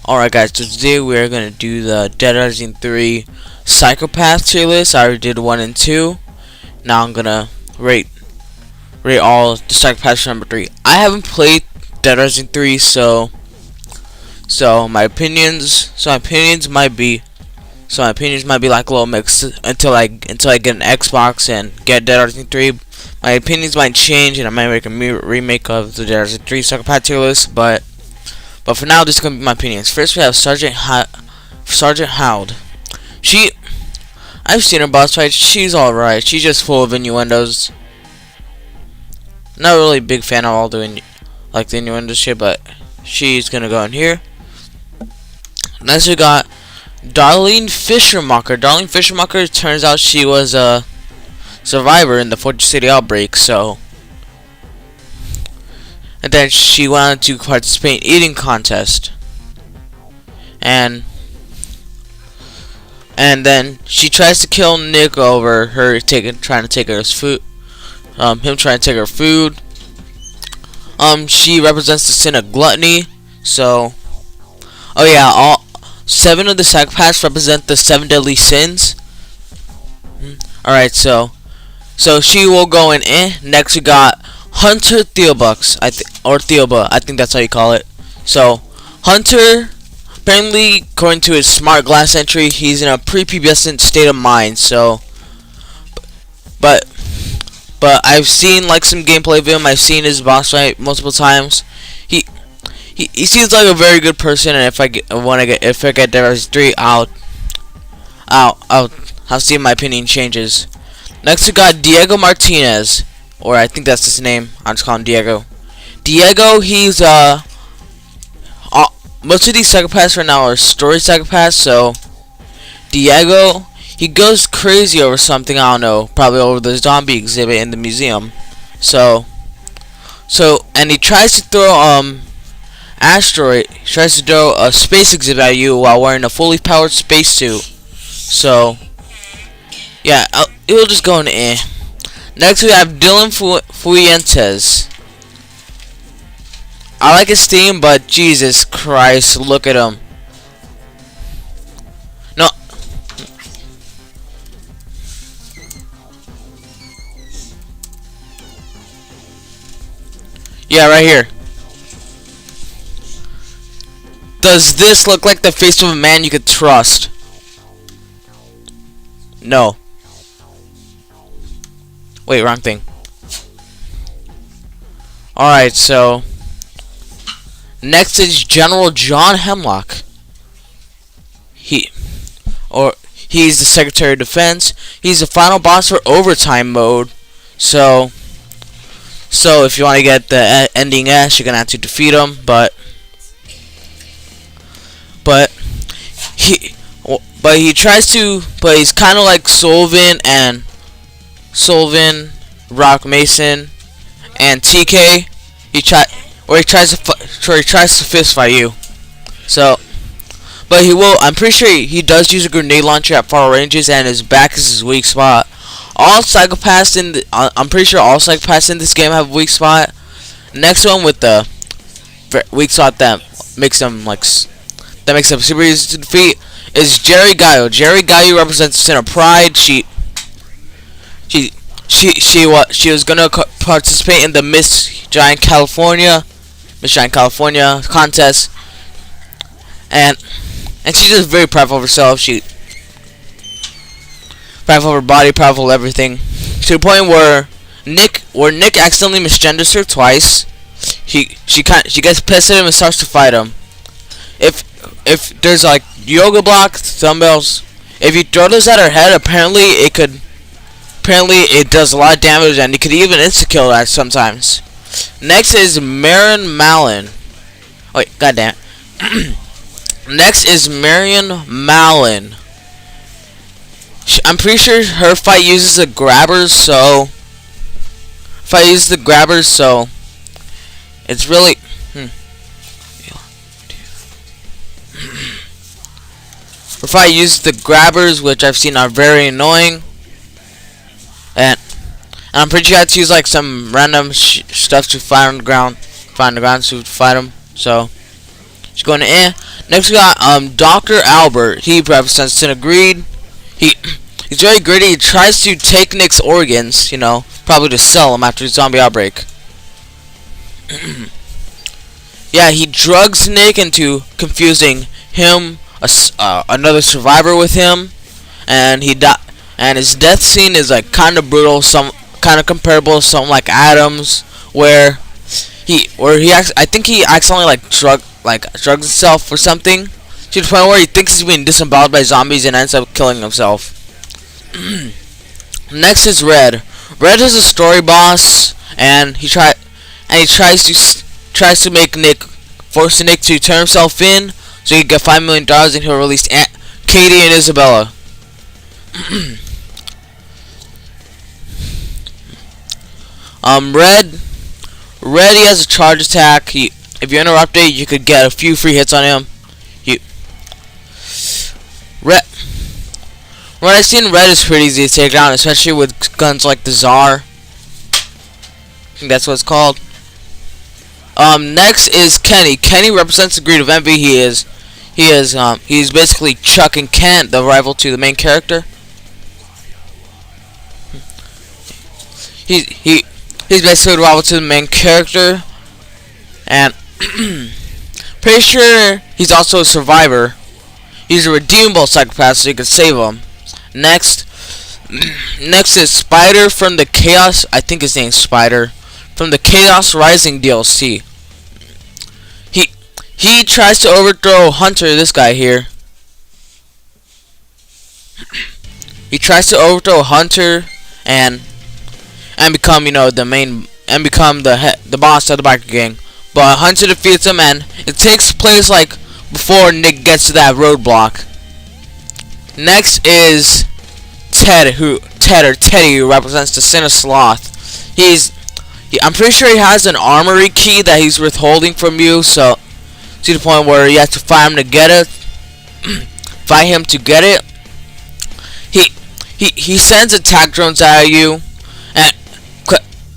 Alright guys, so today we're gonna do the Dead Rising 3 Psychopaths tier list. I already did 1 and 2. Now I'm gonna rate all the Psychopaths number 3. I haven't played Dead Rising 3, so my opinions might be like a little mixed until I get an Xbox and get Dead Rising 3. My opinions might change and I might make a remake of the Dead Rising 3 Psychopath tier list, but for now, this is going to be my opinions. First, we have Sergeant Howd. I've seen her boss fight. She's alright. She's just full of innuendos. Not really a big fan of all the innuendo shit, but she's going to go in here. Next, we got Darlene Fishermacher. Darlene Fishermacher, turns out she was a survivor in the Fortress City outbreak, so... And then she wanted to participate in eating contest. And then she tries to kill Nick over her trying to take her food. Him trying to take her food. She represents the sin of gluttony. So, oh yeah, all 7 of the psychopaths represent the 7 deadly sins. Alright, so she will go in. Next we got Hunter Theobux, or Theoba, I think that's how you call it. So, Hunter, apparently, according to his smart glass entry, he's in a prepubescent state of mind. So, but I've seen like some gameplay of him. I've seen his boss fight multiple times. He seems like a very good person, and if I get Dead Rising 3, I'll see if my opinion changes. Next we got Diego Martinez. Or I think that's his name. I'm just calling him Diego. Diego, he's most of these psychopaths right now are story psychopaths. So Diego, he goes crazy over something. I don't know, probably over the zombie exhibit in the museum. So and he tries to throw He tries to throw a space exhibit at you while wearing a fully powered spacesuit. So yeah, it'll just go in. Next we have Dylan Fuentes. I like his theme, but Jesus Christ, look at him. No. Yeah, right here. Does this look like the face of a man you could trust? No. Wait, wrong thing. Alright, so next is General John Hemlock. He's the Secretary of Defense. He's the final boss for overtime mode. So if you want to get the ending S, you're gonna have to defeat him. But he tries to. But he's kind of like Solvin, Rock Mason, and TK. He tries to fist fight you. So, but he will. I'm pretty sure he does use a grenade launcher at far ranges, and his back is his weak spot. I'm pretty sure all psychopaths in this game have a weak spot. Next one with the weak spot that makes them super easy to defeat is Jerry Gallo. Jerry Gallo represents the sin of pride. She was gonna participate in the Miss Giant California contest, and she's just very proud of herself. She proud of her body, proud of everything, to the point where Nick accidentally misgenders her twice. She gets pissed at him and starts to fight him. If there's like yoga blocks, dumbbells, if you throw those at her head, apparently it does a lot of damage, and you could even insta-kill that sometimes. Next is Marion Malin. Wait, goddamn. Next is Marion Malin. I'm pretty sure her fight uses the grabbers, so it's really. Her fight uses the grabbers, which I've seen are very annoying. And I'm pretty sure I had to use like some random stuff to find on the ground to fight him. So She's going to Next we got Dr. Albert. He represents Sin of Greed. He's very greedy. He tries to take Nick's organs, you know, probably to sell them after the zombie outbreak. Yeah, he drugs Nick into confusing him, another survivor with him, and and his death scene is like kind of brutal, kind of comparable to something like Adam's, where I think he accidentally drugs himself or something to the point where he thinks he's being disemboweled by zombies and ends up killing himself. Next is Red. Red is a story boss, and he tries to make force Nick to turn himself in so he can get $5 million and he'll release Katie and Isabella. Red, he has a charge attack. If you interrupt it, you could get a few free hits on him. What I've seen, Red is pretty easy to take down, especially with guns like the Tsar. I think that's what it's called. Next is Kenny. Kenny represents the greed of envy. He's basically Chuck and Kent, the rival to the main character. He's basically the rival to the main character, and pretty sure he's also a survivor. He's a redeemable psychopath, so you can save him. Next is Spider from the Chaos. I think his name's Spider from the Chaos Rising DLC. He tries to overthrow Hunter. This guy here. He tries to overthrow Hunter and become, you know, the boss of the biker gang. But Hunter defeats him, and it takes place like before Nick gets to that roadblock. Next is Teddy, who represents the Sin of Sloth. I'm pretty sure he has an armory key that he's withholding from you, so to the point where you have to fight him to get it. He sends attack drones at you, and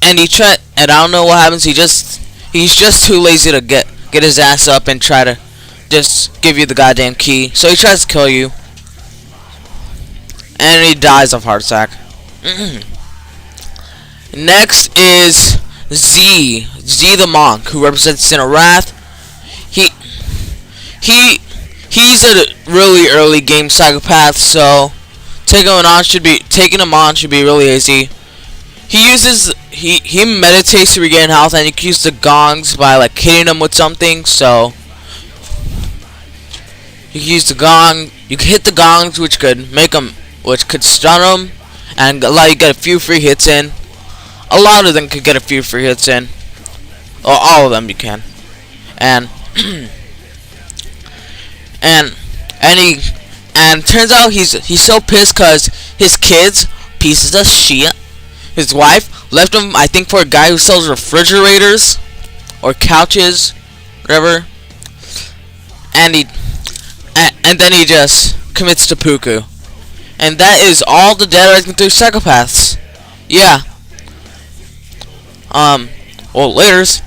I don't know what happens. He's just too lazy to get his ass up and try to just give you the goddamn key. So he tries to kill you, and he dies of heart attack. Next is Z the monk, who represents Sin of Wrath. He's a really early game psychopath, so taking him on should be really easy. He meditates to regain health, and you can use the gongs by like hitting him with something. So you can use the gong. You can hit the gongs, which could stun him and allow you to get a few free hits in. A lot of them could get a few free hits in, or all of them you can. And turns out he's so pissed because his kids, pieces of shit, his wife left him, I think, for a guy who sells refrigerators or couches, whatever. And then he just commits seppuku. And that is all the Dead Rising 3 Psychopaths. Yeah. Well, laters.